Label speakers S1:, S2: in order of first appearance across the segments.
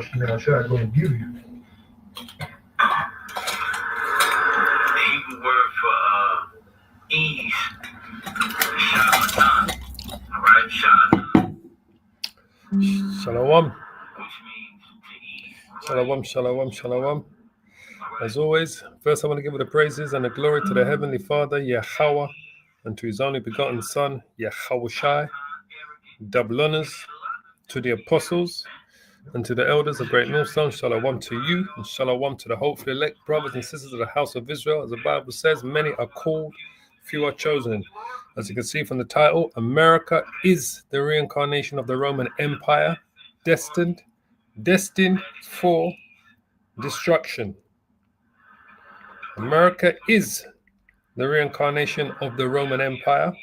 S1: Shana Shah going to give you.
S2: The Hebrew word for ease, shalom. All right, shalom.
S3: Shalom.
S2: Which means to ease.
S3: Shalom, shalom, shalom. As always, first I want to give the praises and the glory to the Heavenly Father, Yahweh, and to His only begotten Son, Yahushai. Double honors to the apostles and to the elders of Great Millstone. Shalom to you, and shalom to the hopefully elect brothers and sisters of the house of Israel. As the Bible says, many are called, few are chosen. As you can see from the title, America is the reincarnation of the Roman Empire, destined for destruction. America is the reincarnation of the Roman Empire,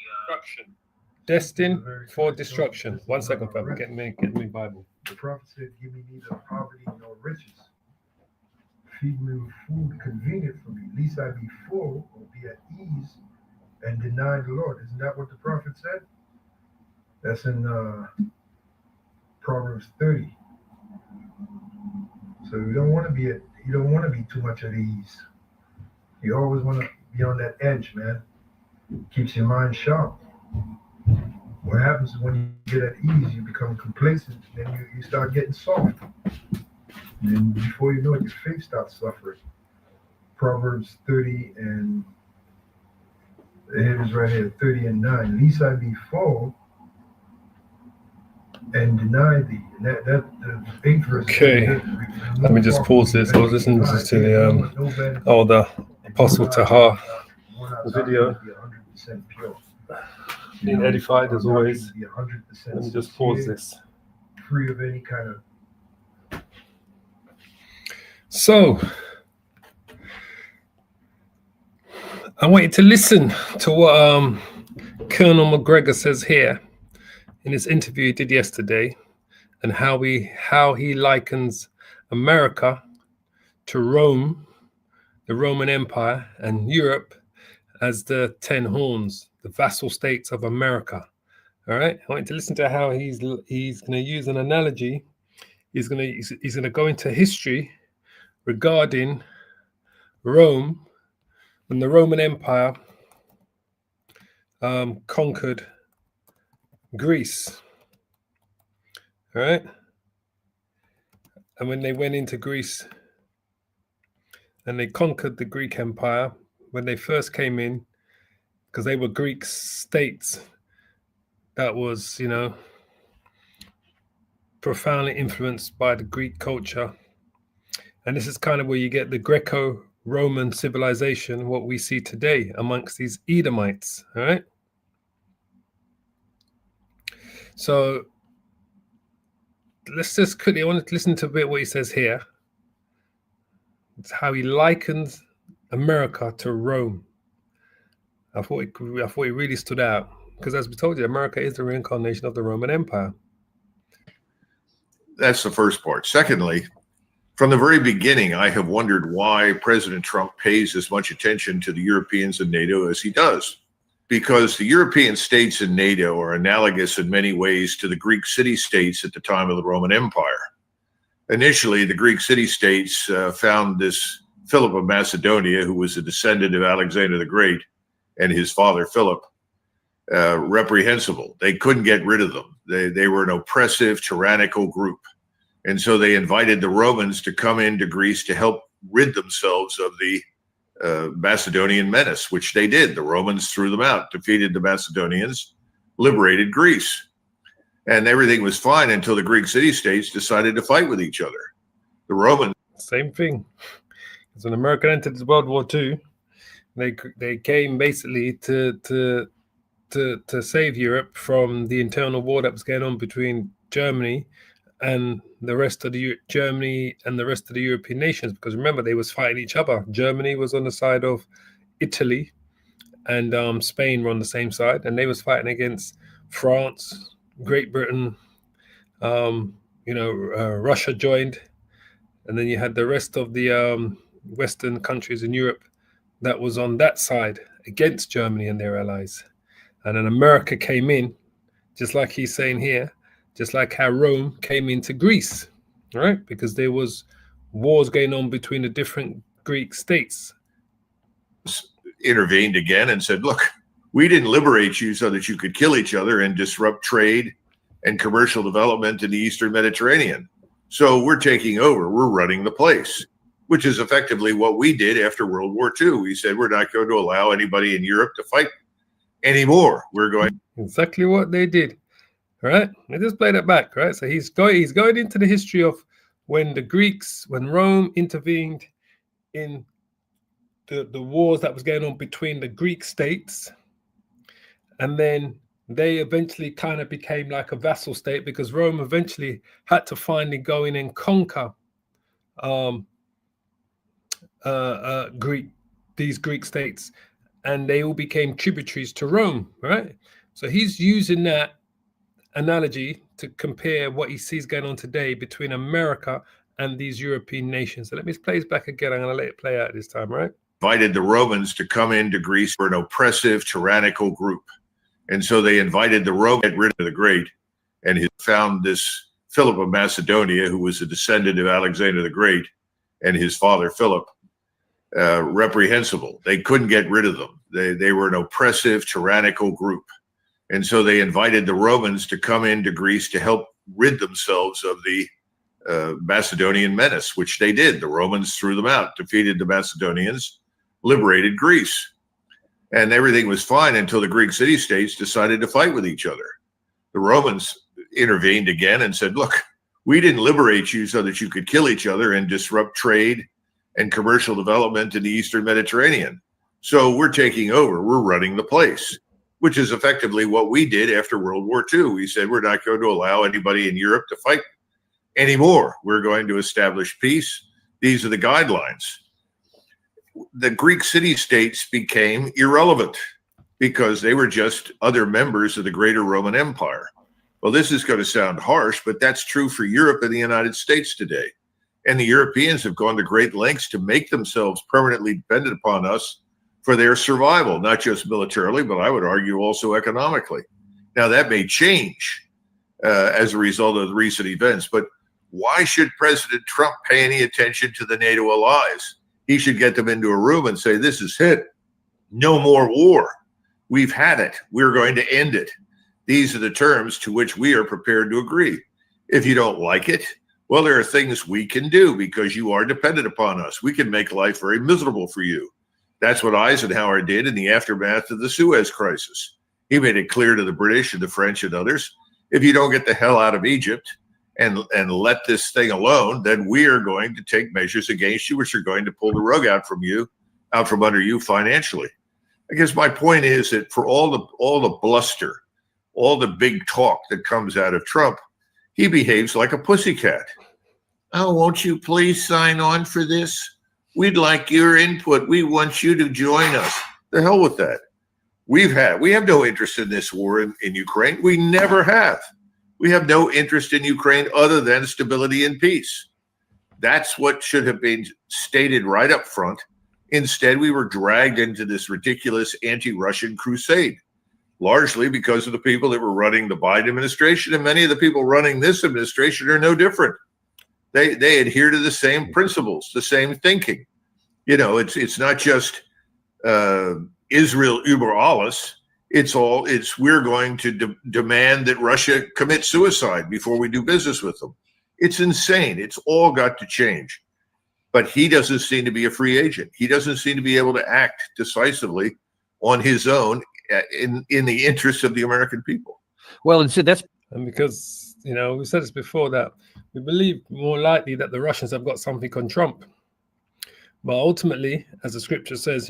S3: destined for destruction. 1 second, fam. Get me Bible.
S1: The prophet said, give me neither poverty nor riches. Feed me with food convenient for me, lest I be full or be at ease and deny the Lord. Isn't that what the prophet said? That's in Proverbs 30. So you don't want to be too much at ease. You always want to be on that edge, man. Keeps your mind sharp. What happens is when you get at ease, you become complacent, then you start getting soft. And then before you know it, your faith starts suffering. Proverbs 30 and it is right here, 30 and 9. Least I be full and deny thee. And that the 8th verse.
S3: Okay, let me just pause this. I was listening to the Apostle Tahar video. Being edified as always. Let me just pause this.
S1: Free of any kind of.
S3: So, I want you to listen to what Colonel McGregor says here in his interview he did yesterday, and how he likens America to Rome, the Roman Empire, and Europe as the 10 horns, the vassal states of America. All right, I want you to listen to how he's going to use an analogy. He's going to go into history regarding Rome, when the Roman Empire conquered Greece. All right, and when they went into Greece and they conquered the Greek Empire, when they first came in, because they were Greek states that was, profoundly influenced by the Greek culture. And this is kind of where you get the Greco-Roman civilization, what we see today amongst these Edomites, all right? So let's just quickly, I want to listen to a bit what he says here. It's how he likens America to Rome. I thought it really stood out, because as we told you, America is the reincarnation of the Roman Empire.
S4: That's the first part. Secondly, from the very beginning, I have wondered why President Trump pays as much attention to the Europeans and NATO as he does. Because the European states in NATO are analogous in many ways to the Greek city-states at the time of the Roman Empire. Initially, the Greek city-states found this Philip of Macedonia, who was a descendant of Alexander the Great, and his father Philip, reprehensible. They couldn't get rid of them. They were an oppressive, tyrannical group. And so they invited the Romans to come into Greece to help rid themselves of the Macedonian menace, which they did. The Romans threw them out, defeated the Macedonians, liberated Greece. And everything was fine until the Greek city-states decided to fight with each other. The Romans.
S3: Same thing. Because when America entered World War II, they came basically to save Europe from the internal war that was going on between Germany and the rest of the European nations. Because remember, they was fighting each other. Germany was on the side of Italy, and Spain were on the same side, and they was fighting against France, Great Britain. Russia joined, and then you had the rest of the Western countries in Europe that was on that side against Germany and their allies. And then America came in, just like he's saying here, just like how Rome came into Greece. right? Because there was wars going on between the different Greek states.
S4: Intervened again and said, look, we didn't liberate you so that you could kill each other and disrupt trade and commercial development in the Eastern Mediterranean. So we're taking over. We're running the place, which is effectively what we did after World War II. We said we're not going to allow anybody in Europe to fight anymore. We're going
S3: Exactly what they did. All right, let's just play that back. Right, so he's going into the history of when Rome intervened in the wars that was going on between the Greek states, and then they eventually kind of became like a vassal state because Rome eventually had to finally go in and conquer these Greek states, and they all became tributaries to Rome, right? So he's using that analogy to compare what he sees going on today between America and these European nations. So let me play this back again. I'm going to let it play out this time, right?
S4: Invited the Romans to come into Greece for an oppressive, tyrannical group. And so they invited the Romans to get rid of the Great, and he found this Philip of Macedonia, who was a descendant of Alexander the Great, and his father Philip, reprehensible. They couldn't get rid of them. They were an oppressive, tyrannical group. And so they invited the Romans to come into Greece to help rid themselves of the Macedonian menace, which they did. The Romans threw them out, defeated the Macedonians, liberated Greece. And everything was fine until the Greek city-states decided to fight with each other. The Romans intervened again and said, look, we didn't liberate you so that you could kill each other and disrupt trade and commercial development in the Eastern Mediterranean. So we're taking over. We're running the place, which is effectively what we did after World War II. We said we're not going to allow anybody in Europe to fight anymore. We're going to establish peace. These are the guidelines. The Greek city-states became irrelevant because they were just other members of the greater Roman Empire. Well, this is going to sound harsh, but that's true for Europe and the United States today. And the Europeans have gone to great lengths to make themselves permanently dependent upon us for their survival, not just militarily, but I would argue also economically. Now, that may change as a result of the recent events, but why should President Trump pay any attention to the NATO allies? He should get them into a room and say, this is it. No more war. We've had it. We're going to end it. These are the terms to which we are prepared to agree. If you don't like it, well, there are things we can do because you are dependent upon us. We can make life very miserable for you. That's what Eisenhower did in the aftermath of the Suez Crisis. He made it clear to the British and the French and others, if you don't get the hell out of Egypt and let this thing alone, then we are going to take measures against you, which are going to pull the rug out from under you financially. I guess my point is that for all the bluster, all the big talk that comes out of Trump, he behaves like a pussycat. Oh, won't you please sign on for this? We'd like your input. We want you to join us. The hell with that. We have no interest in this war in Ukraine. We never have. We have no interest in Ukraine other than stability and peace. That's what should have been stated right up front. Instead, we were dragged into this ridiculous anti-Russian crusade, largely because of the people that were running the Biden administration, and many of the people running this administration are no different. They adhere to the same principles, the same thinking. You know, it's not just Israel über alles. It's we're going to demand that Russia commit suicide before we do business with them. It's insane. It's all got to change. But he doesn't seem to be a free agent. He doesn't seem to be able to act decisively on his own in the interest of the American people.
S5: Well, and so that's
S3: because, we said this before, that we believe more likely that the Russians have got something on Trump. But ultimately, as the scripture says,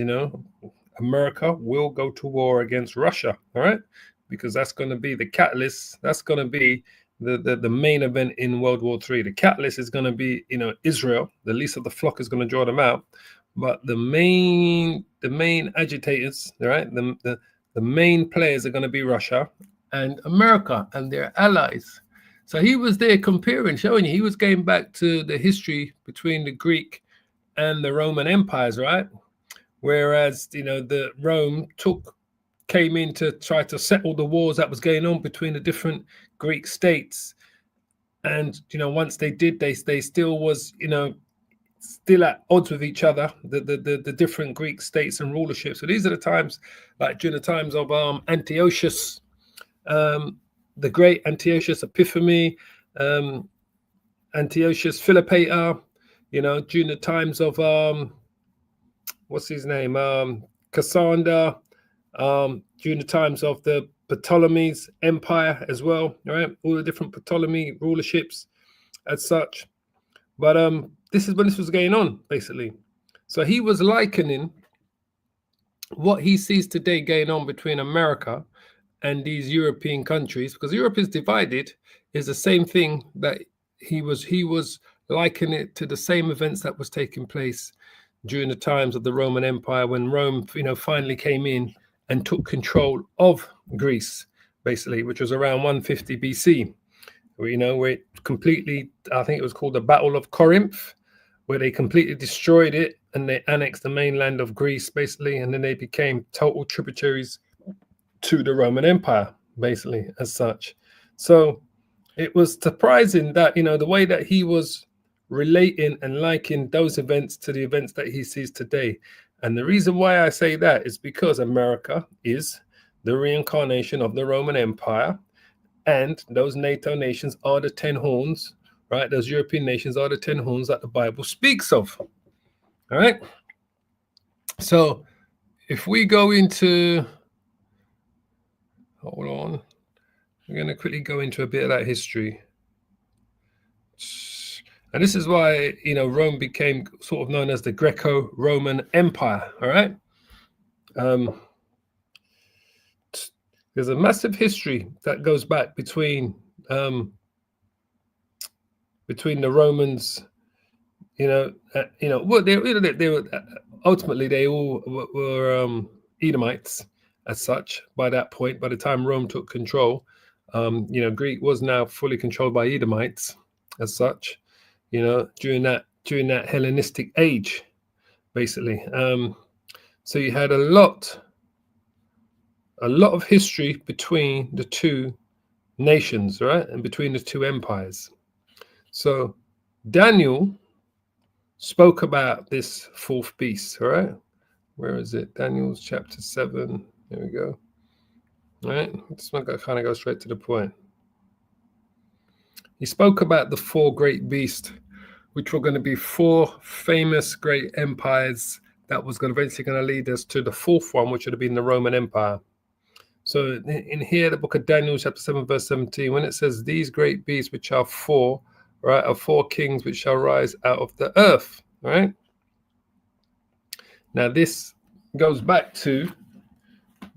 S3: America will go to war against Russia, all right? Because that's going to be the catalyst. That's going to be the main event in World War III. The catalyst is going to be, Israel. The least of the flock is going to draw them out. But the main agitators, all right, the main players are going to be Russia and America and their allies. So he was there comparing, showing you, he was going back to the history between the Greek and the Roman empires, right? Whereas, the Rome came in to try to settle the wars that was going on between the different Greek states. And once they did, they still was still at odds with each other, the different Greek states and rulership. So these are the times, like during the times of Antiochus, the great Antiochus Epiphanes, Antiochus Philopator, during the times of what's his name, Cassander, during the times of the Ptolemies Empire as well, right? All the different Ptolemy rulerships as such. But this is when this was going on, basically. So he was likening what he sees today going on between America and these European countries, because Europe is divided, is the same thing that he was likening it to the same events that was taking place during the times of the Roman Empire, when Rome, finally came in and took control of Greece, basically, which was around 150 BC. Where it completely, I think it was called the Battle of Corinth, where they completely destroyed it and they annexed the mainland of Greece, basically, and then they became total tributaries to the Roman Empire, basically, as such. So it was surprising that, the way that he was relating and liking those events to the events that he sees today. And the reason why I say that is because America is the reincarnation of the Roman Empire, and those NATO nations are the 10 horns, right? Those European nations are the 10 horns that the Bible speaks of. All right. So if we go into, hold on, we're going to quickly go into a bit of that history. And this is why, Rome became sort of known as the Greco-Roman Empire. All right. There's a massive history that goes back between the Romans. Well, they were ultimately, they all were Edomites as such. By that point, by the time Rome took control, Greek was now fully controlled by Edomites as such. During that Hellenistic age, basically. So you had a lot of history between the two nations, right, and between the two empires. So Daniel spoke about this fourth beast, all right? Where is it? Daniel's chapter 7. There we go. All right, this one kind of goes straight to the point. He spoke about the four great beasts, which were going to be four famous great empires that was eventually going to lead us to the fourth one, which would have been the Roman Empire. So in here, the book of Daniel, chapter 7, verse 17, when it says, these great beasts, which are four, right, are four kings which shall rise out of the earth, right? Now, this goes back to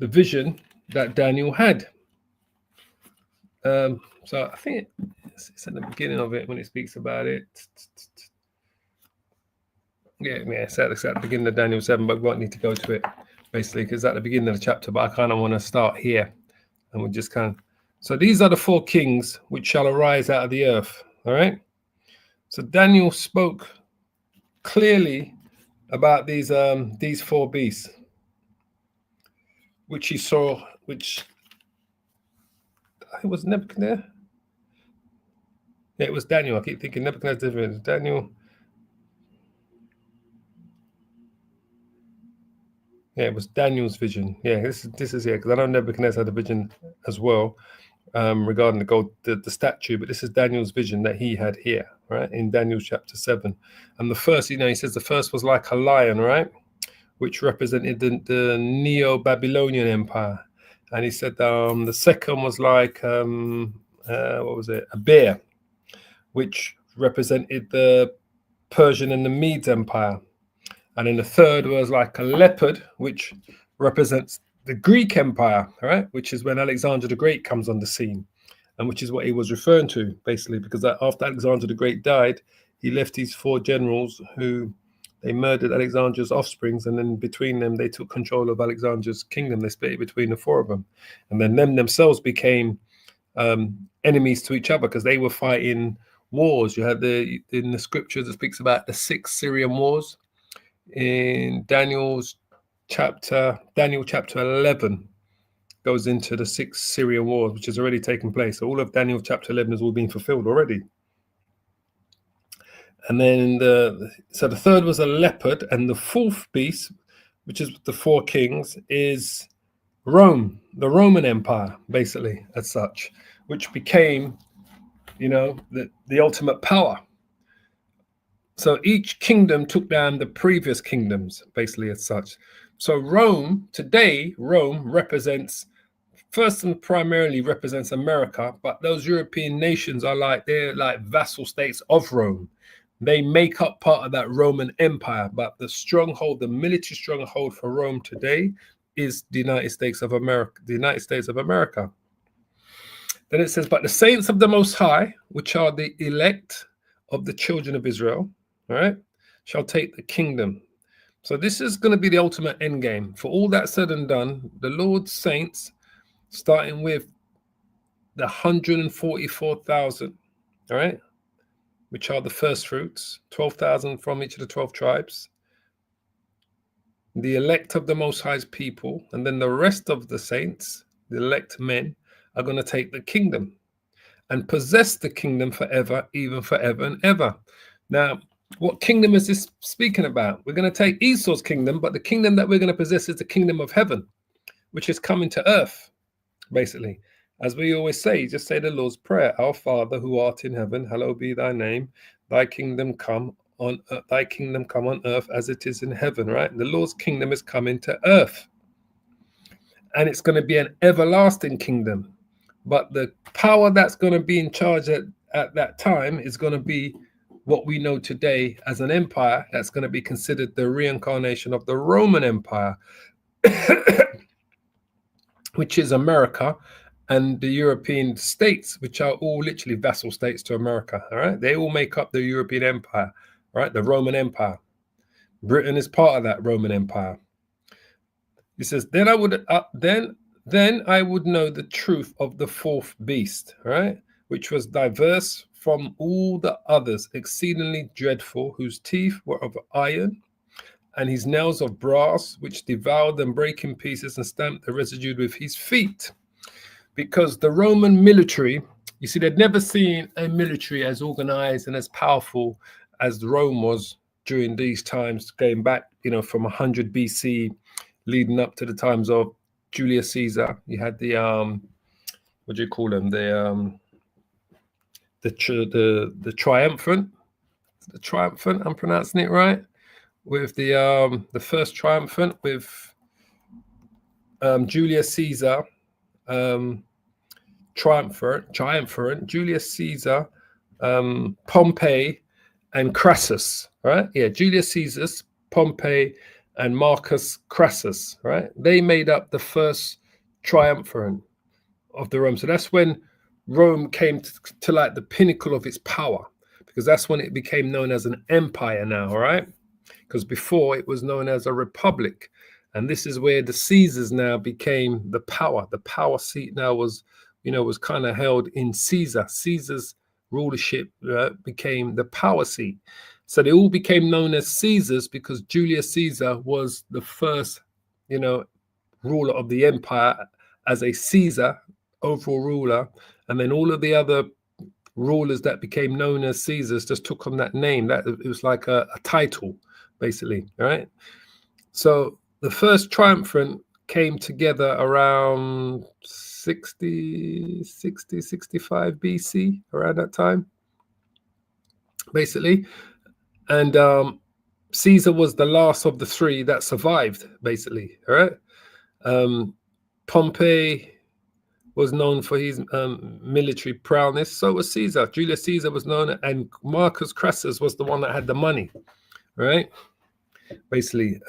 S3: the vision that Daniel had. So I think it's at the beginning of it when it speaks about it. Yeah, it's at the beginning of Daniel 7, but we won't need to go to it, basically, because at the beginning of the chapter, but I kind of want to start here. And we'll just so these are the four kings which shall arise out of the earth, all right? So Daniel spoke clearly about these four beasts, which he saw, which I think was Nebuchadnezzar. Yeah, it was Daniel. I keep thinking Nebuchadnezzar. Daniel. Yeah, it was Daniel's vision. Yeah, this is here, because I know Nebuchadnezzar had a vision as well regarding the gold, the statue, but this is Daniel's vision that he had here, right, in Daniel chapter 7. And the first, he says the first was like a lion, right, which represented the Neo-Babylonian Empire. And he said the second was like, what was it, a bear, which represented the Persian and the Medes Empire. And then the third was like a leopard, which represents the Greek Empire, right? Which is when Alexander the Great comes on the scene, and which is what he was referring to, basically, because after Alexander the Great died, he left these four generals who they murdered Alexander's offsprings, and then between them, they took control of Alexander's kingdom. They split it between the four of them. And then them themselves became enemies to each other because they were fighting wars. You have in the scriptures, it speaks about the 6 Syrian wars. In Daniel chapter 11, goes into the 6 Syrian wars, which has already taken place. So all of Daniel chapter 11 has all been fulfilled already. And then the third was a leopard, and the fourth beast, which is the 4 kings, is Rome, the Roman Empire, basically, as such, which became, the ultimate power. So each kingdom took down the previous kingdoms, basically, as such. So Rome represents, first and primarily represents America, but those European nations they're like vassal states of Rome. They make up part of that Roman Empire, but the military stronghold for Rome today is the United States of America. Then it says, but the saints of the Most High, which are the elect of the children of Israel, all right, shall take the kingdom. So this is going to be the ultimate end game. For all that said and done, the Lord's saints, starting with the 144,000, all right, which are the first fruits, 12,000 from each of the 12 tribes, the elect of the Most High's people, and then the rest of the saints, the elect men, are going to take the kingdom and possess the kingdom forever, even forever and ever. Now, what kingdom is this speaking about? We're going to take Esau's kingdom, but the kingdom that we're going to possess is the kingdom of heaven, which is coming to earth, basically. As we always say, just say the Lord's Prayer. Our Father who art in heaven, hallowed be thy name. Thy kingdom come on earth as it is in heaven, right? The Lord's kingdom is coming to earth. And it's going to be an everlasting kingdom. But the power that's going to be in charge at that time is going to be what we know today as an empire that's going to be considered the reincarnation of the Roman Empire, which is America, and the European states, which are all literally vassal states to America. All right, they all make up the European Empire, right? The Roman Empire. Britain is part of that Roman Empire. He says, then I would know the truth of the fourth beast, right? Which was diverse from all the others, exceedingly dreadful, whose teeth were of iron, and his nails of brass, which devoured and brake in pieces and stamped the residue with his feet. Because the Roman military, you see, they'd never seen a military as organized and as powerful as Rome was during these times, going back, from 100 BC, leading up to the times of Julius Caesar. You had the what do you call them? The triumphant. The triumphant. I'm pronouncing it right. With the first triumphant with Julius Caesar, triumphant, Julius Caesar, Pompey, and Crassus. Right? Yeah, Julius Caesar, Pompey, and Marcus Crassus, right? They made up the first triumvirate of the Rome. So that's when Rome came to like the pinnacle of its power, because that's when it became known as an empire now, right? Because before it was known as a republic. And this is where the Caesars now became the power. The power seat now was kind of held in Caesar. Caesar's rulership became the power seat. So they all became known as Caesars because Julius Caesar was the first, ruler of the empire as a Caesar, overall ruler. And then all of the other rulers that became known as Caesars just took on that name. That it was like a title, basically, right? So the first triumvirate came together around 65 BC, around that time, basically. And Caesar was the last of the three that survived, basically. All right. Pompey was known for his military prowess. So was Caesar. Julius Caesar was known, and Marcus Crassus was the one that had the money. Right. Basically.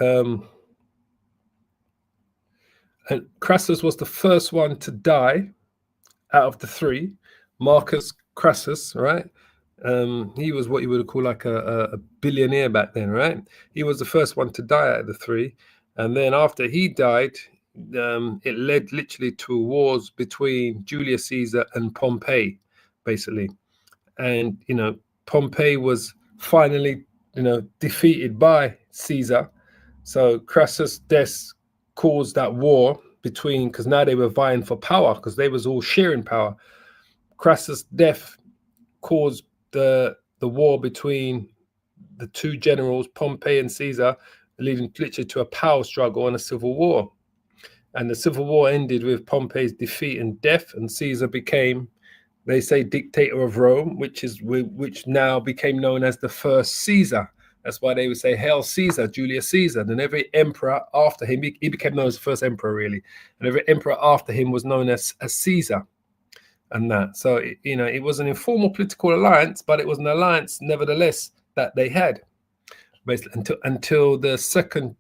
S3: And Crassus was the first one to die out of the three. Marcus Crassus, right? He was what you would call like a billionaire back then, right? He was the first one to die out of the three. And then after he died, it led literally to wars between Julius Caesar and Pompey, basically. And, Pompey was finally, defeated by Caesar. So Crassus' death caused that war between, because now they were vying for power, because they was all sharing power. Crassus' death caused the war between the two generals, Pompey and Caesar, leading literally to a power struggle and a civil war. And the civil war ended with Pompey's defeat and death, and Caesar became, they say, dictator of Rome, which now became known as the first Caesar. That's why they would say, Hail Caesar, Julius Caesar. And every emperor after him, he became known as the first emperor, really. And every emperor after him was known as Caesar. And that. So, it was an informal political alliance, but it was an alliance, nevertheless, that they had. Basically, until the second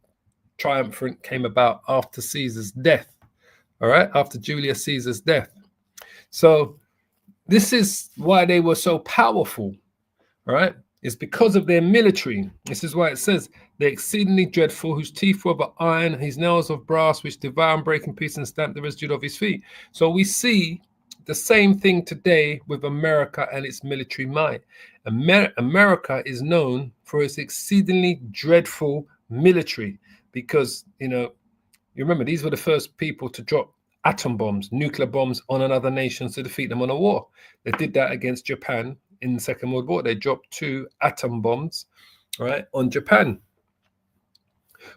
S3: triumvirate came about after Caesar's death. All right? After Julius Caesar's death. So, this is why they were so powerful. All right? It's because of their military. This is why it says, they're exceedingly dreadful, whose teeth were of iron, his nails of brass, which devour and break in pieces and stamp the residue of his feet. So we see the same thing today with America and its military might. America is known for its exceedingly dreadful military because, you remember, these were the first people to drop atom bombs, nuclear bombs on another nation to defeat them on a war. They did that against Japan in the Second World War. They dropped 2 atom bombs, right, on Japan,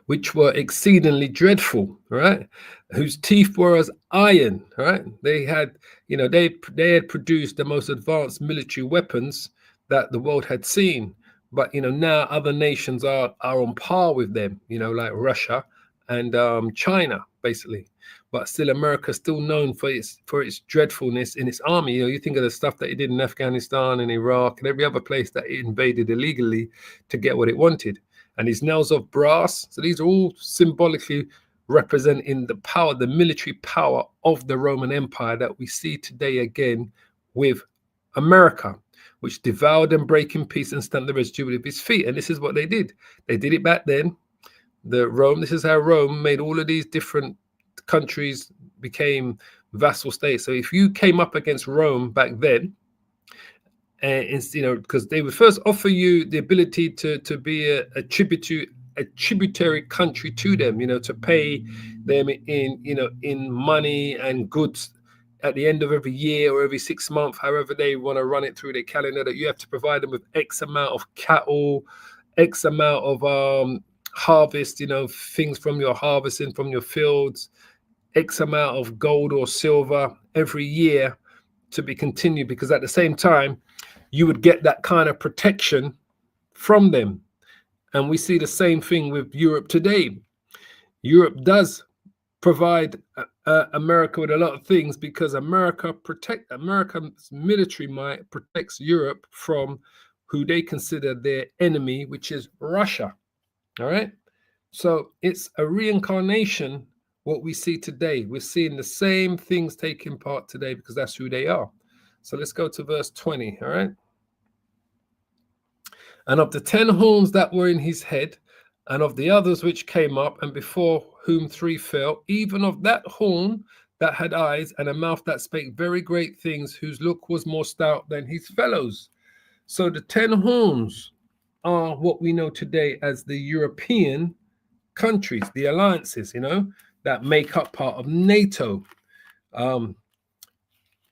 S3: which were exceedingly dreadful, right? Whose teeth were as iron, right? They had, they had produced the most advanced military weapons that the world had seen. But now other nations are on par with them, like Russia and China, basically. But still, America's still known for its dreadfulness in its army. You think of the stuff that it did in Afghanistan and Iraq and every other place that it invaded illegally to get what it wanted. And his nails of brass. So these are all symbolically representing the power, the military power of the Roman Empire that we see today again with America, which devoured and break in peace and stamped the residue of his feet. And this is what they did. They did it back then. This is how Rome made all of these different countries became vassal states. So if you came up against Rome back then, and because they would first offer you the ability to be a tributary country to them, to pay them in money and goods at the end of every year or every 6 months, however they want to run it through their calendar, that you have to provide them with X amount of cattle, X amount of harvest, things from your harvesting from your fields, X amount of gold or silver every year to be continued, because at the same time, you would get that kind of protection from them. And we see the same thing with Europe today. Europe does provide America with a lot of things because America's military might protects Europe from who they consider their enemy, which is Russia. All right. So it's a reincarnation. What we see today, we're seeing the same things taking part today because that's who they are. So let's go to verse 20. All right. And of the 10 horns that were in his head, and of the others which came up, and before whom 3 fell, even of that horn that had eyes and a mouth that spake very great things, whose look was more stout than his fellows. So the 10 horns are what we know today as the European countries, the alliances, that make up part of NATO,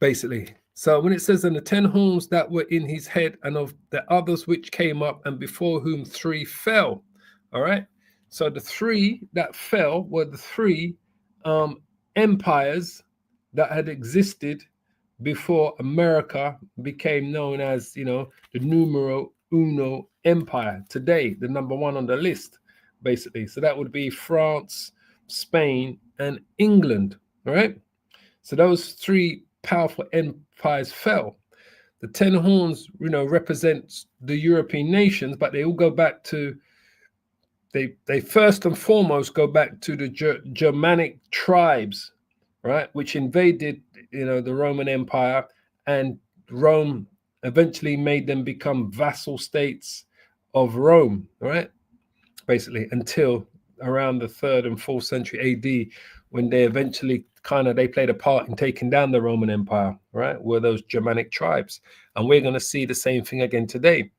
S3: basically. So when it says, and the 10 horns that were in his head, and of the others which came up, and before whom 3 fell. All right. So the 3 that fell were the 3 empires that had existed before America became known as, the numero uno empire today, the number 1 on the list, basically. So that would be France, Spain, and England. All right. So those 3 powerful empires fell. The 10 horns, represent the European nations, but they all go back to, they first and foremost go back to the Germanic tribes, right, which invaded, the Roman Empire, and Rome eventually made them become vassal states of Rome, right, basically until around the 3rd and 4th century AD, when they eventually they played a part in taking down the Roman Empire, right, were those Germanic tribes. And we're going to see the same thing again today.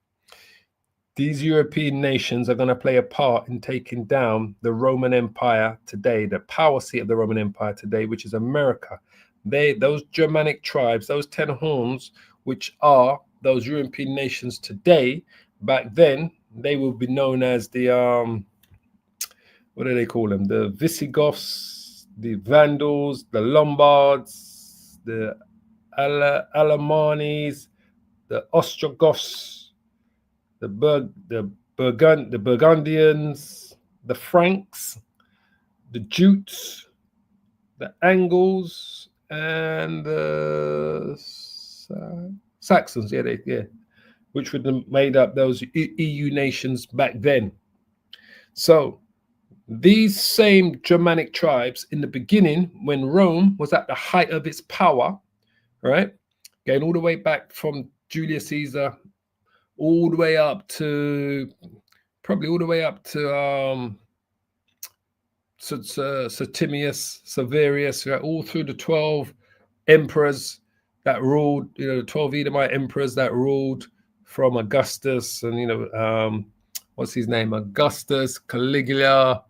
S3: these European nations are going to play a part in taking down the Roman Empire today, the power seat of the Roman Empire today, which is America. Those Germanic tribes, those 10 horns, which are those European nations today, back then, they will be known as the, what do they call them? The Visigoths, the Vandals, the Lombards, the Alamanis, the Ostrogoths, the Burgundians, the Franks, the Jutes, the Angles, and the Saxons. Which would have made up those EU nations back then. So these same Germanic tribes in the beginning, when Rome was at the height of its power, right, going all the way back from Julius Caesar all the way up to Septimius Severus, right, all through the 12 emperors that ruled, the 12 Edomite emperors that ruled from Augustus and what's his name, Augustus, Caligula,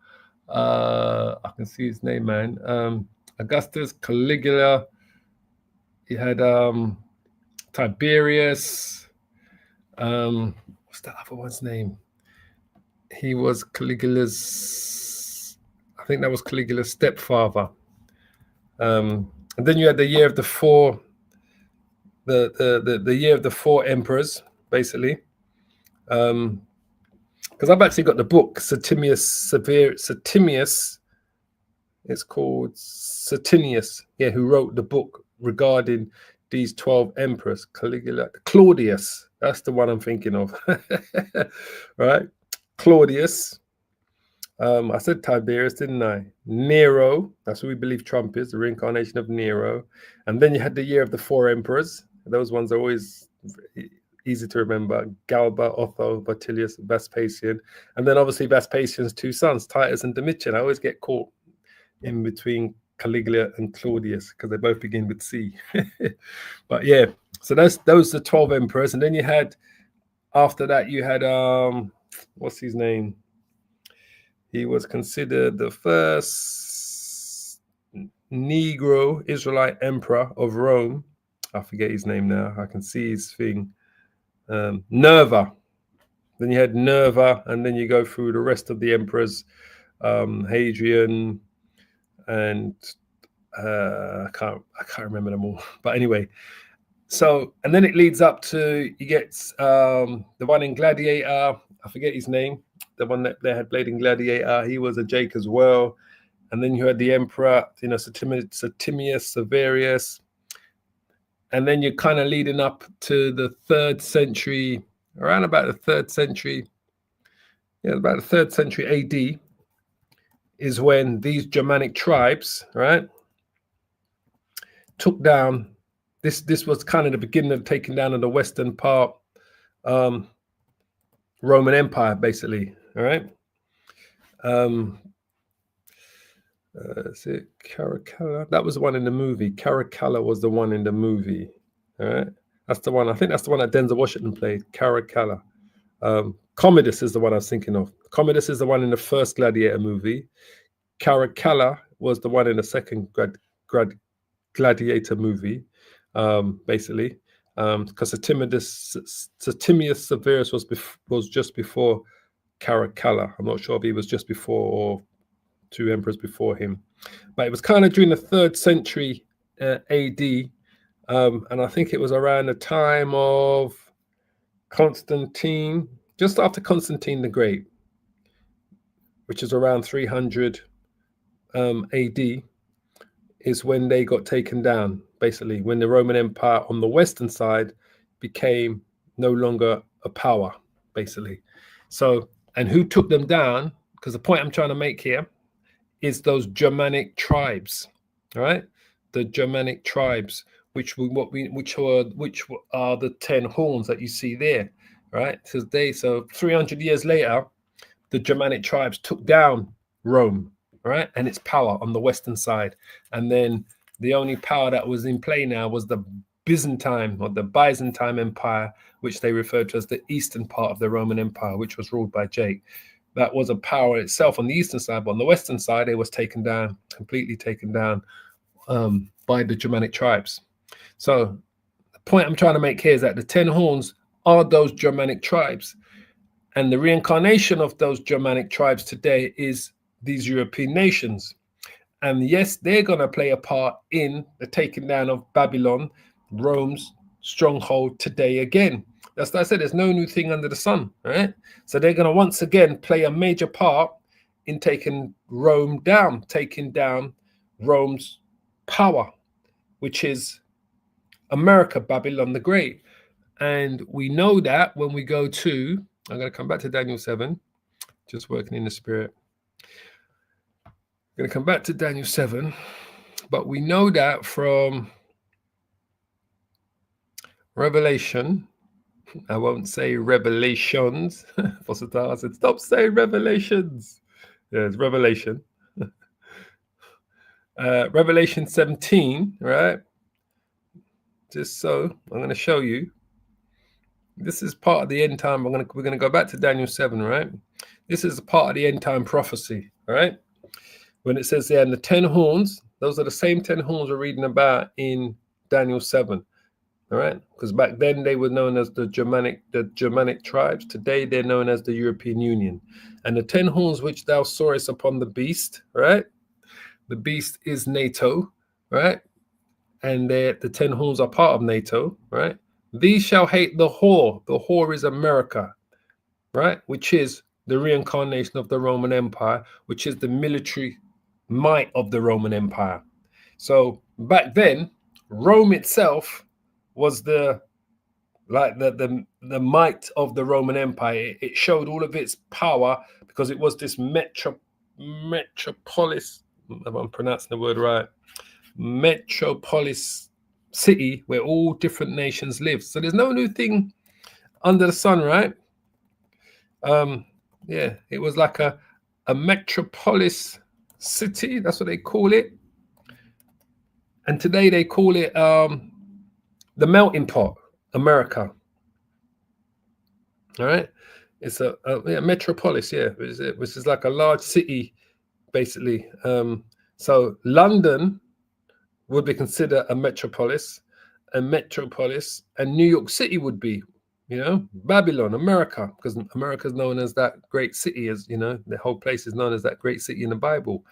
S3: I can see his name, man, Augustus, Caligula, he had Tiberius, what's that other one's name? He was Caligula's, I think that was Caligula's stepfather. And then you had the year of the four, the year of the four emperors, basically. Because I've actually got the book Septimius. It's called Septimius, who wrote the book regarding these 12 emperors. Caligula, Claudius, that's the one I'm thinking of. Right? Claudius. I said Tiberius, didn't I? Nero, that's what we believe Trump is, the reincarnation of Nero. And then you had the year of the four emperors. Those ones are always easy to remember: Galba, Otho, Vitellius, Vespasian. And then obviously Vespasian's two sons, Titus and Domitian. I always get caught in between Caligula and Claudius because they both begin with C. But yeah, so those are the 12 emperors. And then you had, after that, you had, what's his name? He was considered the first Negro Israelite emperor of Rome. I forget his name now. I can see his thing. Nerva. Then you had Nerva, and then you go through the rest of the emperors, Hadrian, and I can't remember them all. But anyway, so, and then it leads up to, you get the one in Gladiator. I forget his name. The one that they had played in Gladiator. He was a Jake as well. And then you had the emperor, Septimius Severus. And then you're kind of leading up to the 3rd century, around about the 3rd century. Yeah, about the 3rd century AD is when these Germanic tribes, right, took down, this was kind of the beginning of taking down of the western part Roman Empire, basically. All right. Is it Caracalla? That was the one in the movie. Caracalla was the one in the movie. All right. That's the one. I think that's the one that Denzel Washington played. Caracalla. Commodus is the one I was thinking of. Commodus is the one in the first Gladiator movie. Caracalla was the one in the second Gladiator movie, basically. Because Septimius Severus was just before Caracalla. I'm not sure if he was just before or 2 emperors before him, but it was kind of during the 3rd century AD, and I think it was around the time of Constantine, just after Constantine the Great, which is around 300 AD, is when they got taken down, basically, when the Roman Empire on the western side became no longer a power, basically. So, and who took them down? Because the point I'm trying to make here is those Germanic tribes, right? The Germanic tribes, which are the 10 horns that you see there, right? So 300 years later, the Germanic tribes took down Rome, right, and its power on the western side. And then the only power that was in play now was the Byzantine or the Byzantine Empire, which they referred to as the eastern part of the Roman Empire, which was ruled by Jake. That was a power itself on the eastern side, but on the western side, it was taken down, completely taken down by the Germanic tribes. So the point I'm trying to make here is that the 10 horns are those Germanic tribes. And the reincarnation of those Germanic tribes today is these European nations. And yes, they're going to play a part in the taking down of Babylon, Rome's stronghold today again. That's what I said. There's no new thing under the sun, right? So they're going to once again play a major part in taking Rome down, taking down Rome's power, which is America, Babylon the Great. And we know that when we go to, I'm going to come back to Daniel 7, just working in the spirit. I'm going to come back to Daniel 7, but we know that from Revelation. I won't say revelations. I said, stop saying revelations. Yeah, it's Revelation. Revelation 17, right? Just so I'm going to show you. This is part of the end time. We're going to go back to Daniel 7, right? This is part of the end time prophecy, right? When it says there, and the 10 horns, those are the same 10 horns we're reading about in Daniel 7. All right, because back then they were known as the Germanic tribes. Today they're known as the European Union. And the 10 horns which thou sawest upon the beast, right? The beast is NATO, right? And the 10 horns are part of NATO, right? These shall hate the whore. The whore is America, right? Which is the reincarnation of the Roman Empire, which is the military might of the Roman Empire. So back then, Rome itself was the might of the Roman Empire. It showed all of its power because it was this metropolis, if I'm pronouncing the word right, metropolis city where all different nations live. So there's no new thing under the sun, right? Yeah, it was like a metropolis city. That's what they call it. And today they call it the melting pot, America. All right, it's a metropolis, yeah, which is like a large city, basically. So London would be considered a metropolis, and New York City would be, Babylon, America, because America is known as that great city, as the whole place is known as that great city in the Bible.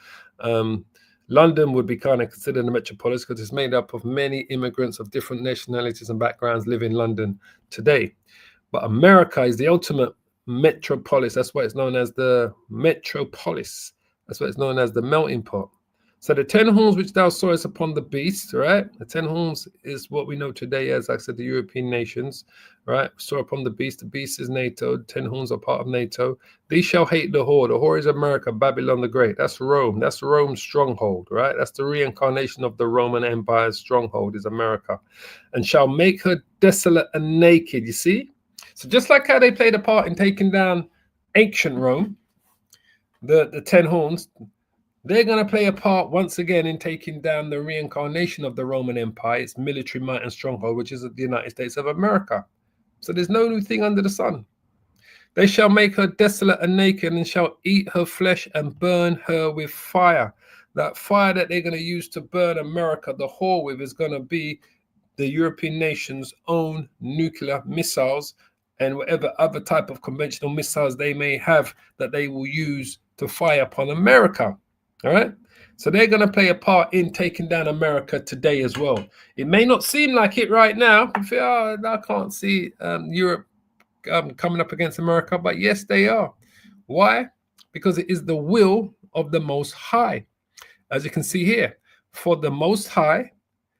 S3: London would be kind of considered a metropolis because it's made up of many immigrants of different nationalities and backgrounds live in London today. But America is the ultimate metropolis. That's why it's known as the metropolis. That's why it's known as the melting pot. So the 10 horns which thou sawest upon the beast, right? The 10 horns is what we know today as, like I said, the European nations, right? Saw upon the beast. The beast is NATO. The 10 horns are part of NATO. These shall hate the whore. The whore is America, Babylon the Great. That's Rome. That's Rome's stronghold, right? That's the reincarnation of the Roman Empire's stronghold is America. And shall make her desolate and naked, you see? So just like how they played a part in taking down ancient Rome, the 10 horns, they're going to play a part once again in taking down the reincarnation of the Roman Empire, its military might and stronghold, which is the United States of America. So there's no new thing under the sun. They shall make her desolate and naked and shall eat her flesh and burn her with fire. That fire that they're going to use to burn America, the whore with, is going to be the European nations' own nuclear missiles and whatever other type of conventional missiles they may have that they will use to fire upon America. All right, so they're going to play a part in taking down America today as well. It may not seem like it right now. You feel, I can't see Europe coming up against America, but yes, they are. Why? Because it is the will of the Most High. As you can see here, for the Most High,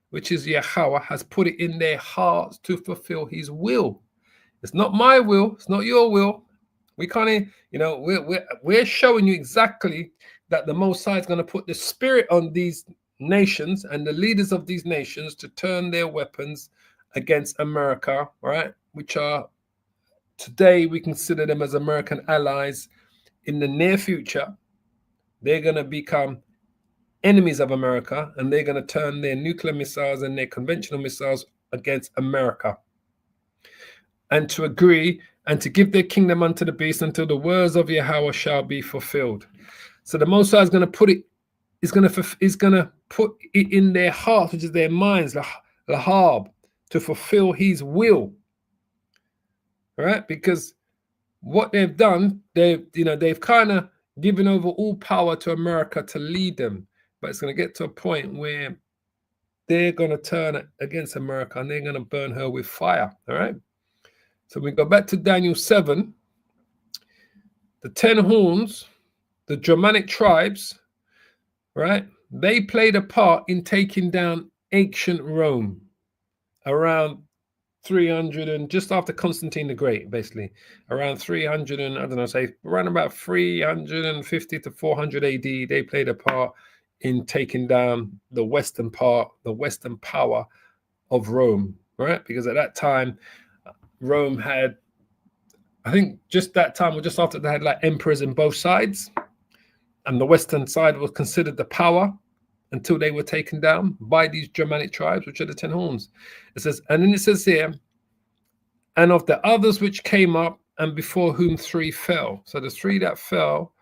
S3: which is Yahweh, has put it in their hearts to fulfill his will. It's not my will. It's not your will. We can't, we're showing you exactly that the Most High is going to put the spirit on these nations and the leaders of these nations to turn their weapons against America, right? Which are today we consider them as American allies. In the near future, they're going to become enemies of America, and they're going to turn their nuclear missiles and their conventional missiles against America, and to agree and to give their kingdom unto the beast until the words of Yahweh shall be fulfilled. So the Most High is going to put it, is going to put it in their hearts, which is their minds, lahab, to fulfill His will. All right, because what they've done, they've kind of given over all power to America to lead them, but it's going to get to a point where they're going to turn against America and they're going to burn her with fire. All right. So we go back to Daniel 7. The 10 horns, the Germanic tribes, right? They played a part in taking down ancient Rome around 300 and just after Constantine the Great, basically around 300 and I don't know, say around about 350 to 400 AD. They played a part in taking down the western part, the western power of Rome, right? Because at that time, Rome had, I think just that time or just after, they had like emperors in both sides, and the western side was considered the power until they were taken down by these Germanic tribes, which are the 10 horns. It says, and then it says here, and of the others which came up, and before whom 3 fell. So the 3 that fell,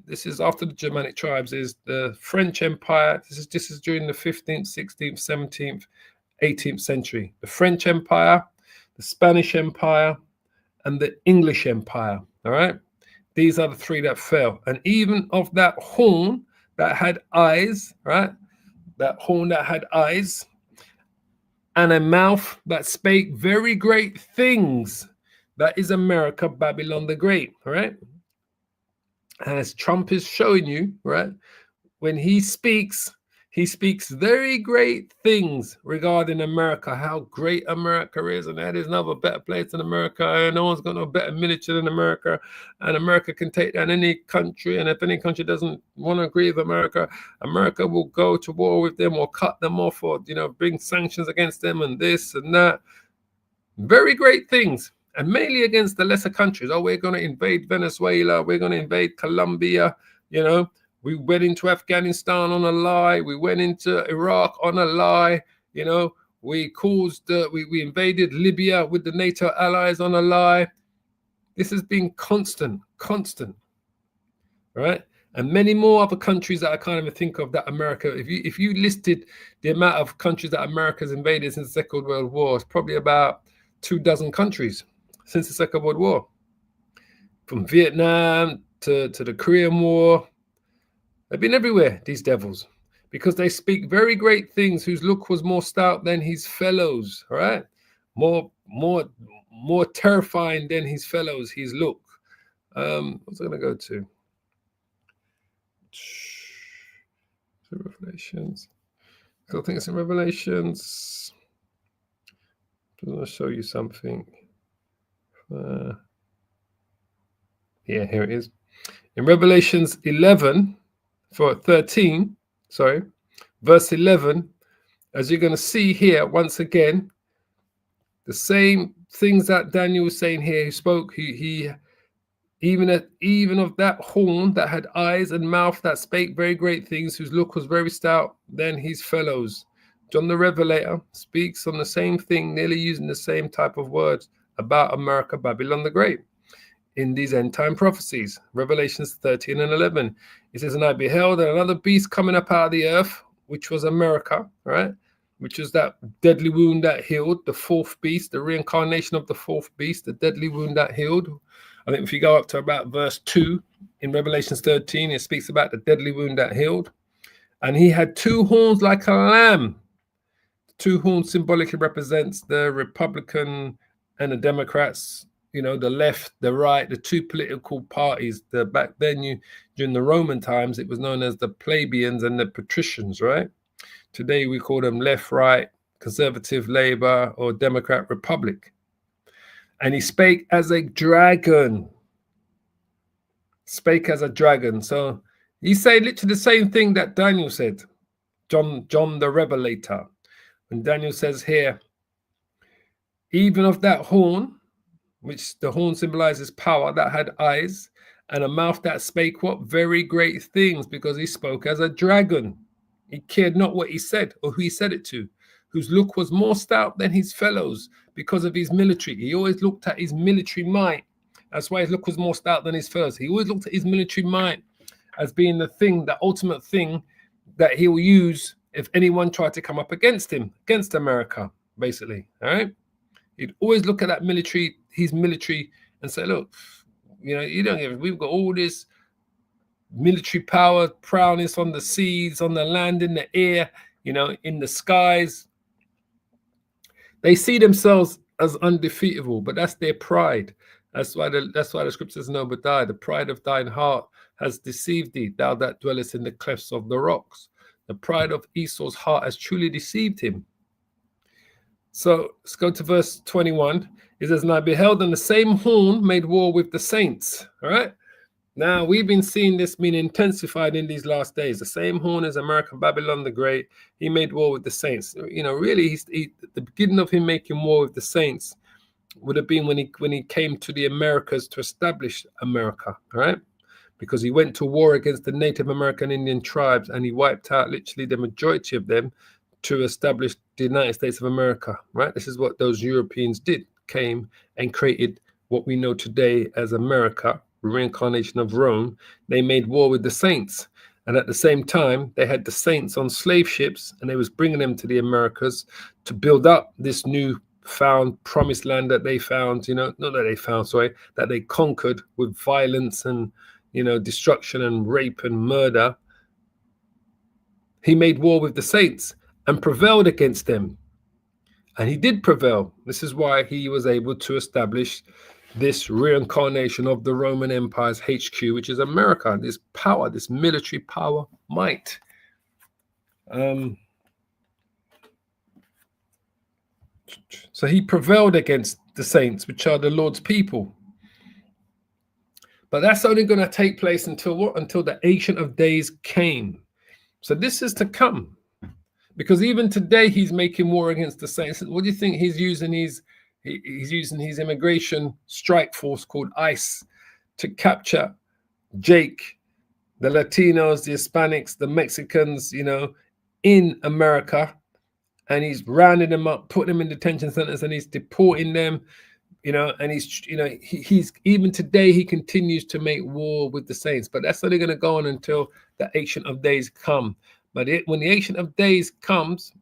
S3: this is after the Germanic tribes, is the French Empire. This is during the 15th, 16th, 17th, 18th century. The French Empire, the Spanish Empire, and the English Empire. All right. These are the 3 that fell. And even of that horn that had eyes, right? That horn that had eyes and a mouth that spake very great things. That is America, Babylon the Great. All right. And as Trump is showing you, right? When he speaks very great things regarding America, how great America is, and that is another better place than America, and no one's got no better military than America, and America can take down any country, and if any country doesn't want to agree with America, America will go to war with them or cut them off or, bring sanctions against them and this and that. Very great things, and mainly against the lesser countries. Oh, we're going to invade Venezuela, we're going to invade Colombia, We went into Afghanistan on a lie. We went into Iraq on a lie. We we invaded Libya with the NATO allies on a lie. This has been constant, right? And many more other countries that I can't even think of that America, if you listed the amount of countries that America's invaded since the Second World War, it's probably about 24 countries since the Second World War. From Vietnam to the Korean War. They've been everywhere, these devils, because they speak very great things, whose look was more stout than his fellows, all right? More terrifying than his fellows, his look. What's I going to go to? Revelations. I think it's in Revelations. I'm going to show you something. Yeah, here it is. In Revelations 11, verse 11, as you're going to see here, once again, the same things that Daniel was saying here, he spoke, he even of that horn that had eyes and mouth that spake very great things, whose look was very stout than his fellows. John the Revelator speaks on the same thing, nearly using the same type of words about America, Babylon the Great. In these end time prophecies, Revelations 13 and 11, it says, and I beheld another beast coming up out of the earth, which was America, right? Which is that deadly wound that healed, the 4th beast, the reincarnation of the 4th beast, the deadly wound that healed. I think if you go up to about verse 2 in Revelations 13, it speaks about the deadly wound that healed. And he had 2 horns like a lamb. 2 horns symbolically represents the Republican and the Democrats, the left, the right, the 2 political parties. Back then, during the Roman times, it was known as the plebeians and the patricians, right? Today, we call them left, right, conservative, Labour, or Democrat, Republic. And he spake as a dragon. Spake as a dragon. So he's saying literally the same thing that Daniel said, John the Revelator. When Daniel says here, even of that horn, which the horn symbolizes power, that had eyes and a mouth that spake what? Very great things, because he spoke as a dragon. He cared not what he said or who he said it to. whose look was more stout than his fellows because of his military. He always looked at his military might. That's why his look was more stout than his fellows. He always looked at his military might as being the thing, the ultimate thing that he will use if anyone tried to come up against him, against America, basically. All right. He'd always look at that military, his military, and say, look, you don't get it. We've got all this military power, prowess on the seas, on the land, in the air, in the skies. They see themselves as undefeatable, but that's their pride. That's why the scriptures know, but the pride of thine heart has deceived thee, thou that dwellest in the clefts of the rocks. The pride of Esau's heart has truly deceived him. So let's go to verse 21. It says, and I beheld, and the same horn made war with the saints. All right. Now we've been seeing this being intensified in these last days. The same horn as America, Babylon the Great. He made war with the saints. Really, the beginning of him making war with the saints would have been when he came to the Americas to establish America. All right. Because he went to war against the Native American Indian tribes, and he wiped out literally the majority of them to establish the United States of America, right? This is what those Europeans did, came and created what we know today as America, reincarnation of Rome. They made war with the saints. And at the same time, they had the saints on slave ships, and they was bringing them to the Americas to build up this new found promised land that they found, not that they found, sorry, that they conquered with violence and, destruction and rape and murder. He made war with the saints and prevailed against them. And he did prevail. This is why he was able to establish this reincarnation of the Roman Empire's HQ, which is America, this power, this military power, might. So he prevailed against the saints, which are the Lord's people. But that's only going to take place until what? Until the Ancient of Days came. So this is to come. Because even today he's making war against the saints. What do you think he's using? He's using his immigration strike force called ICE to capture Jake, the Latinos, the Hispanics, the Mexicans, in America. And he's rounding them up, putting them in detention centers, and he's deporting them, and he's even today he continues to make war with the saints. But that's only going to go on until the Ancient of Days come. But when the Ancient of Days comes,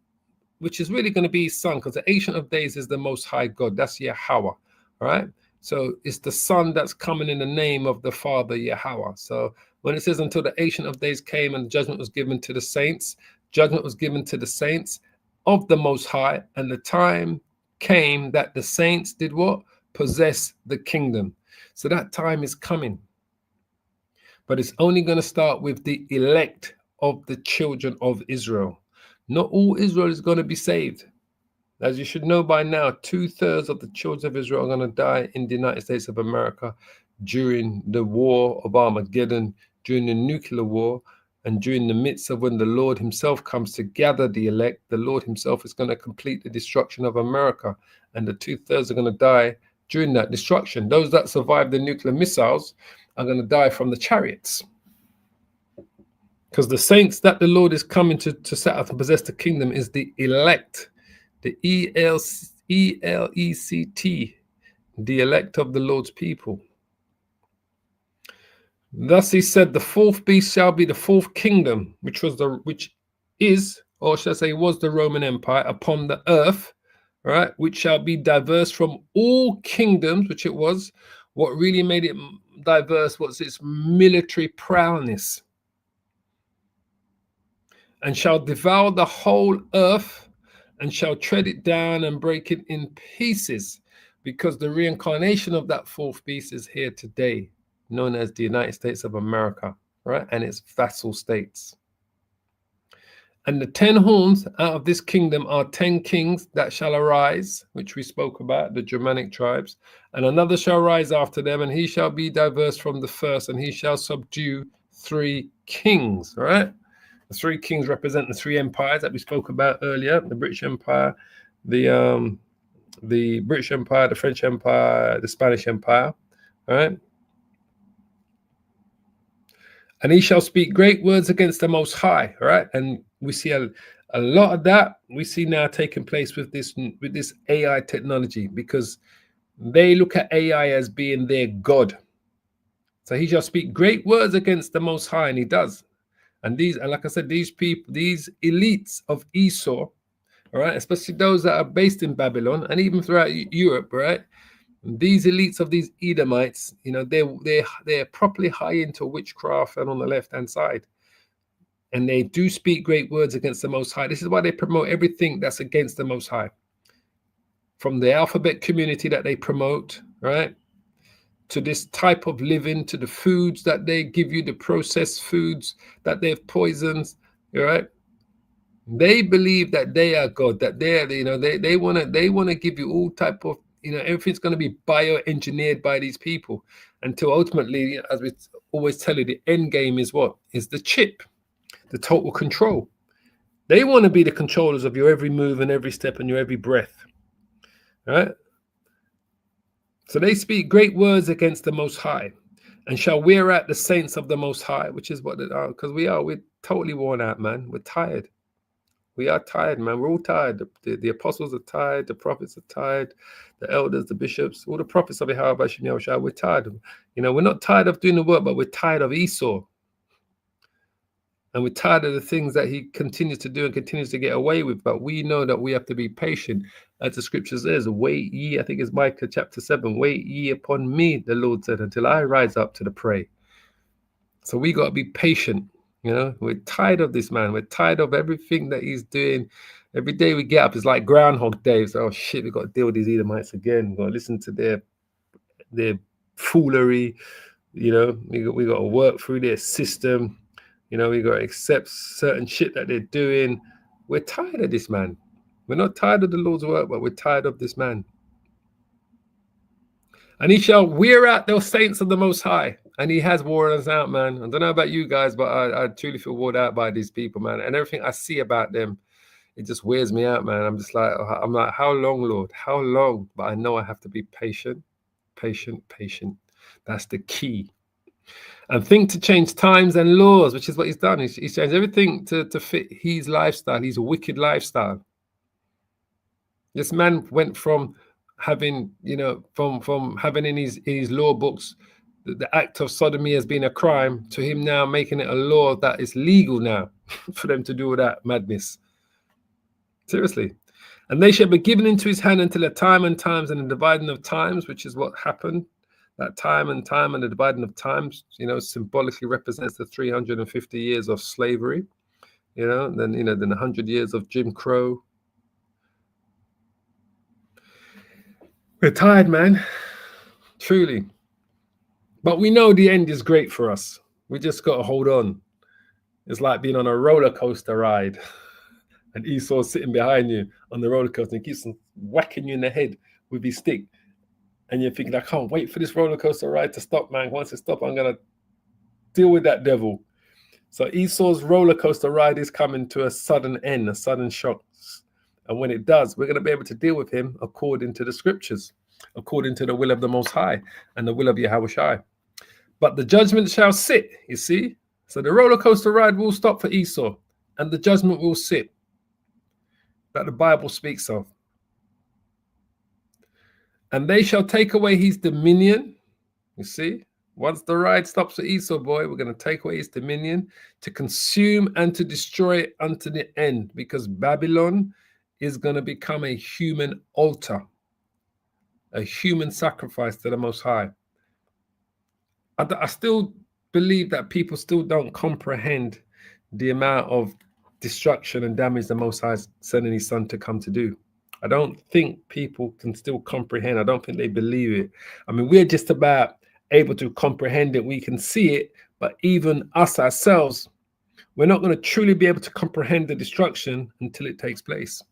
S3: which is really going to be his son, because the Ancient of Days is the Most High God. That's Yahweh, all right? So it's the Son that's coming in the name of the Father, Yahweh. So when it says until the Ancient of Days came and judgment was given to the saints, judgment was given to the saints of the Most High, and the time came that the saints did what? Possess the kingdom. So that time is coming. But it's only going to start with the elect of the children of Israel. Not all Israel is going to be saved. As you should know by now, 2/3 of the children of Israel are going to die in the United States of America during the war of Armageddon, during the nuclear war, and during the midst of when the Lord himself comes to gather the elect. The Lord himself is going to complete the destruction of America, and the 2/3 are going to die during that destruction. Those that survive the nuclear missiles are going to die from the chariots. Because the saints that the Lord is coming to set up and possess the kingdom is the elect, the E-L-E-C-T, the elect of the Lord's people. Thus he said, the fourth beast shall be the fourth kingdom, which is, or shall I say, was the Roman Empire upon the earth, right? Which shall be diverse from all kingdoms, which it was. What really made it diverse was its military prowess. And shall devour the whole earth, and shall tread it down and break it in pieces, because the reincarnation of that fourth beast is here today, known as the United States of America, right? And its vassal states. And the 10 horns out of this kingdom are 10 kings that shall arise, which we spoke about, the Germanic tribes. And another shall rise after them, and he shall be diverse from the first, and he shall subdue 3 kings, right? The 3 kings represent the 3 empires that we spoke about earlier: the British Empire, the British Empire, the French Empire, the Spanish Empire, right? And he shall speak great words against the Most High. All right. And we see a lot of that we see now taking place with this AI technology, because they look at AI as being their God. So he shall speak great words against the Most High, and he does. And like I said, these people, these elites of Esau, all right, especially those that are based in Babylon and even throughout Europe, right? These elites of these Edomites, you know, they're properly high into witchcraft and on the left-hand side. And they do speak great words against the Most High. This is why they promote everything that's against the Most High. From the alphabet community that they promote, right? To this type of living, to the foods that they give you, the processed foods that they've poisoned, right? They believe that they are God, that they're, you know, they want to give you all type of, you know, everything's going to be bioengineered by these people, until ultimately, as we always tell you, the end game is what? Is the chip, the total control. They want to be the controllers of your every move and every step and your every breath, right? So they speak great words against the Most High, and shall wear out the saints of the Most High, which is what they are, because we're totally worn out, man. We're tired. We are tired, man. We're all tired. The apostles are tired. The prophets are tired. The elders, the bishops, all the prophets of Yahweh, we're tired. You know, we're not tired of doing the work, but we're tired of Esau. And we're tired of the things that he continues to do and continues to get away with. But we know that we have to be patient. As the scripture says, wait ye, I think it's Micah chapter 7, wait ye upon me, the Lord said, until I rise up to the prey. So we got to be patient. You know, we're tired of this man. We're tired of everything that he's doing. Every day we get up, it's like Groundhog Day. So, oh shit, we got to deal with these Edomites again. We've got to listen to their foolery. You know, we got to work through their system. You know, we got to accept certain shit that they're doing. We're tired of this man. We're not tired of the Lord's work, but we're tired of this man. And he shall wear out those saints of the Most High. And he has worn us out, man. I don't know about you guys, but I truly feel worn out by these people, man. And everything I see about them, it just wears me out, man. I'm like, how long, Lord? How long? But I know I have to be patient, patient, patient. That's the key. And think to change times and laws, which is what he's done. He's changed everything to fit his lifestyle, his wicked lifestyle. This man went from having, you know, from having in his law books the act of sodomy has been a crime, to him now making it a law that is legal now for them to do all that madness. Seriously. And they shall be given into his hand until a time and times and a dividing of times, which is what happened. That time and the dividing of times, you know, symbolically represents the 350 years of slavery, you know, then 100 years of Jim Crow. We're tired, man, truly. But we know the end is great for us. We just got to hold on. It's like being on a roller coaster ride and Esau's sitting behind you on the roller coaster and keeps whacking you in the head with his stick. And you're thinking, I can't wait for this roller coaster ride to stop, man. Once it stops, I'm going to deal with that devil. So Esau's roller coaster ride is coming to a sudden end, a sudden shock. And when it does, we're going to be able to deal with him according to the scriptures, according to the will of the Most High and the will of Yahweh. But the judgment shall sit, you see. So the roller coaster ride will stop for Esau, and the judgment will sit, that the Bible speaks of. And they shall take away his dominion, you see. Once the ride stops for Esau, boy, we're going to take away his dominion, to consume and to destroy it unto the end, because Babylon is going to become a human altar, a human sacrifice to the Most High. I still believe that people still don't comprehend the amount of destruction and damage the Most High is sending his son to come to do. I don't think people can still comprehend. I don't think they believe it. I mean, we're just about able to comprehend it. We can see it, but even us ourselves, we're not going to truly be able to comprehend the destruction until it takes place.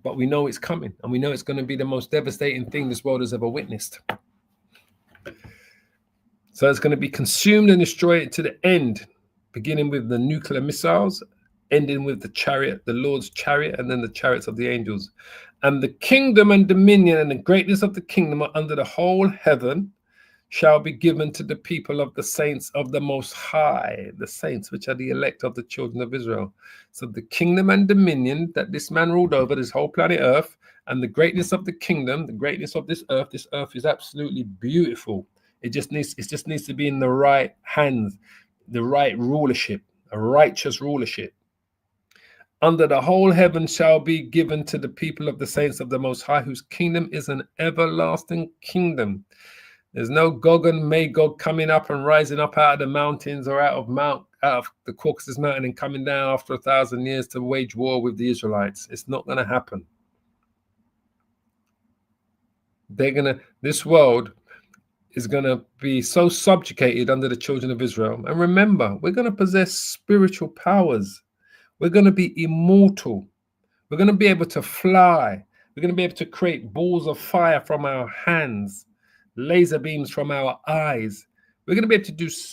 S3: But we know it's coming, and we know it's going to be the most devastating thing this world has ever witnessed. So it's going to be consumed and destroyed to the end, beginning with the nuclear missiles, ending with the chariot, the Lord's chariot, and then the chariots of the angels. And the kingdom and dominion and the greatness of the kingdom are under the whole heaven shall be given to the people of the saints of the Most High, the saints which are the elect of the children of Israel. So the kingdom and dominion that this man ruled over, this whole planet Earth, and the greatness of the kingdom, the greatness of this earth is absolutely beautiful. It just needs to be in the right hands, the right rulership, a righteous rulership. Under the whole heaven shall be given to the people of the saints of the Most High, whose kingdom is an everlasting kingdom. There's no Gog and Magog coming up and rising up out of the mountains or out of the Caucasus Mountain and coming down after 1,000 years to wage war with the Israelites. It's not going to happen. This world is going to be so subjugated under the children of Israel. And remember, we're going to possess spiritual powers. We're going to be immortal. We're going to be able to fly. We're going to be able to create balls of fire from our hands, laser beams from our eyes. We're going to be able to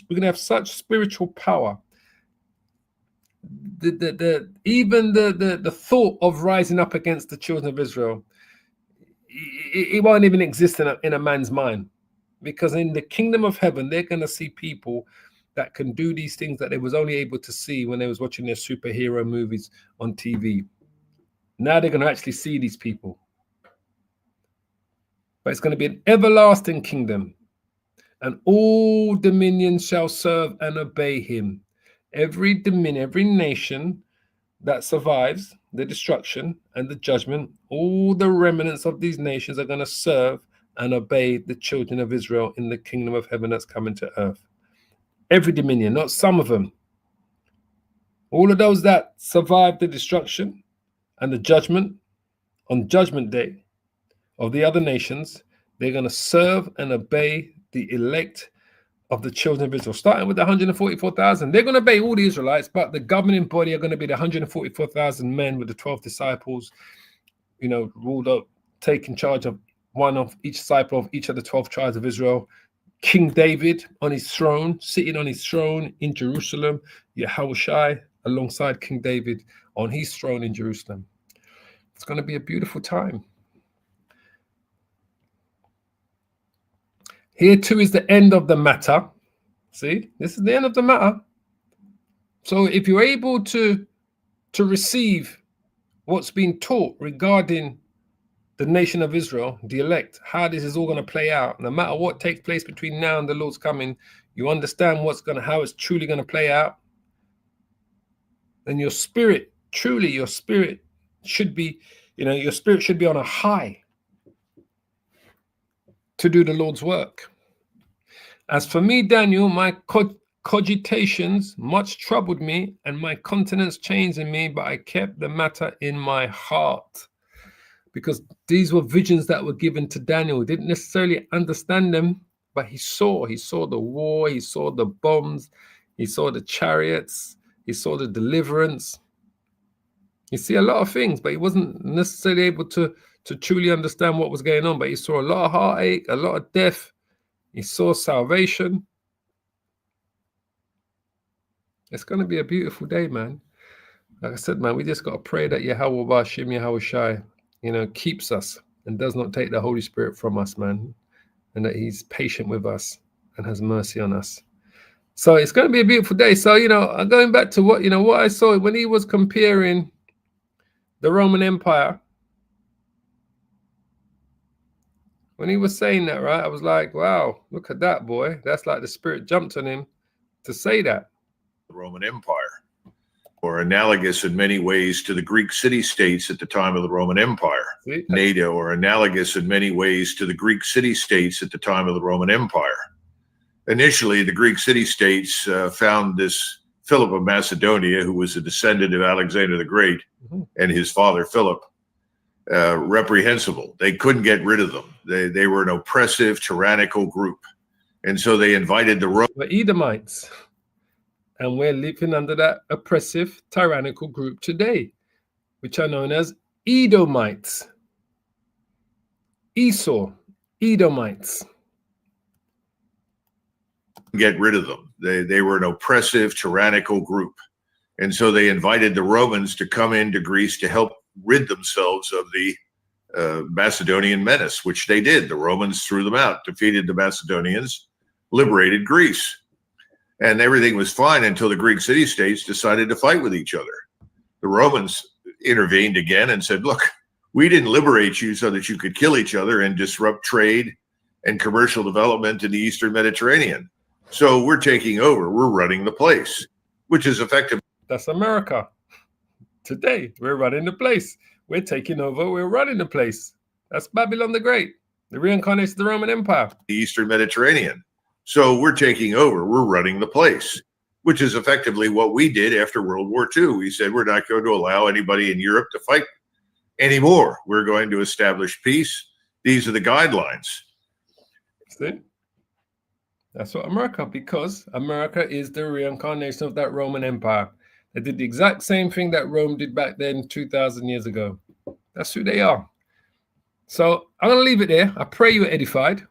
S3: we're going to have such spiritual power. Even the thought of rising up against the children of Israel, it won't even exist in a man's mind, because in the kingdom of heaven, they're going to see people that can do these things that they was only able to see when they was watching their superhero movies on TV. Now they're going to actually see these people. But it's going to be an everlasting kingdom, and all dominions shall serve and obey him. Every dominion, every nation that survives the destruction and the judgment, all the remnants of these nations are going to serve and obey the children of Israel in the kingdom of heaven that's coming to earth. Every dominion, not some of them. All of those that survive the destruction and the judgment on Judgment Day of the other nations, they're going to serve and obey the elect of the children of Israel, starting with the 144,000. They're going to obey all the Israelites, but the governing body are going to be the 144,000 men with the 12 disciples, ruled up, taking charge of one of each disciple of each of the 12 tribes of Israel. King David on his throne, sitting on his throne in Jerusalem, Yahushua alongside King David on his throne in Jerusalem. It's going to be a beautiful time. Here too is the end of the matter. See, this is the end of the matter. So if you're able to receive what's been taught regarding the nation of Israel, the elect, how this is all going to play out, no matter what takes place between now and the Lord's coming, you understand how it's truly going to play out. And your spirit should be, your spirit should be on a high to do the Lord's work. As for me, Daniel, my cogitations much troubled me, and my countenance changed in me, but I kept the matter in my heart. Because these were visions that were given to Daniel. He didn't necessarily understand them, but he saw the war, he saw the bombs, he saw the chariots, he saw the deliverance. You see a lot of things, but he wasn't necessarily able to truly understand what was going on. But he saw a lot of heartache, a lot of death. He saw salvation. It's going to be a beautiful day, man. Like I said, man, we just got to pray that Yahweh Bashim, Yahweh Shai, keeps us and does not take the Holy Spirit from us, man. And that he's patient with us and has mercy on us. So it's going to be a beautiful day. So, going back to what I saw when he was comparing the Roman Empire, when he was saying that, right, I was like, wow, look at that, boy. That's like the Spirit jumped on him to say that.
S4: The Roman Empire, or analogous in many ways to the Greek city-states at the time of the Roman Empire.
S3: See?
S4: NATO, or analogous in many ways to the Greek city-states at the time of the Roman Empire. Initially, the Greek city-states found this Philip of Macedonia, who was a descendant of Alexander the Great, and his father Philip, reprehensible. They couldn't get rid of them. They were an oppressive, tyrannical group. And so they invited the Romans.
S3: We're Edomites. And we're living under that oppressive, tyrannical group today, which are known as Edomites. Esau, Edomites.
S4: Get rid of them. They were an oppressive, tyrannical group. And so they invited the Romans to come into Greece to help rid themselves of the Macedonian menace, which they did. The Romans threw them out, defeated the Macedonians, liberated Greece. And everything was fine until the Greek city-states decided to fight with each other. The Romans intervened again and said, look, we didn't liberate you so that you could kill each other and disrupt trade and commercial development in the Eastern Mediterranean. So we're taking over. We're running the place, which is effective.
S3: That's America. Today, we're running the place. We're taking over. We're running the place. That's Babylon the Great, the reincarnation of the Roman Empire.
S4: The Eastern Mediterranean. So we're taking over. We're running the place, which is effectively what we did after World War II. We said we're not going to allow anybody in Europe to fight anymore. We're going to establish peace. These are the guidelines.
S3: See? That's what America, because America is the reincarnation of that Roman Empire. They did the exact same thing that Rome did back then 2,000 years ago. That's who they are. So I'm going to leave it there. I pray you were edified.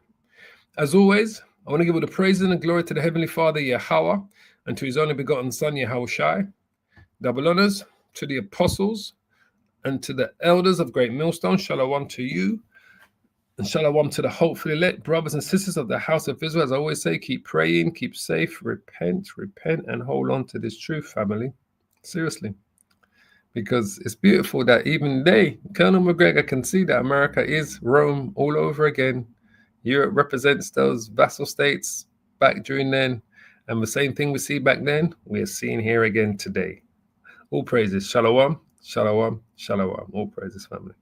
S3: As always, I want to give all the praise and the glory to the Heavenly Father, Yahweh, and to his only begotten Son, Yahushai. Double honors to the apostles and to the elders of Great Millstone. Shalom to you. And shalom to the hopefully elect brothers and sisters of the house of Israel. As I always say, keep praying, keep safe, repent, and hold on to this truth, family. Seriously. Because it's beautiful that even they, Colonel McGregor, can see that America is Rome all over again. Europe represents those vassal states back during then. And the same thing we see back then, we are seeing here again today. All praises. Shalom, shalom, shalom. All praises, family.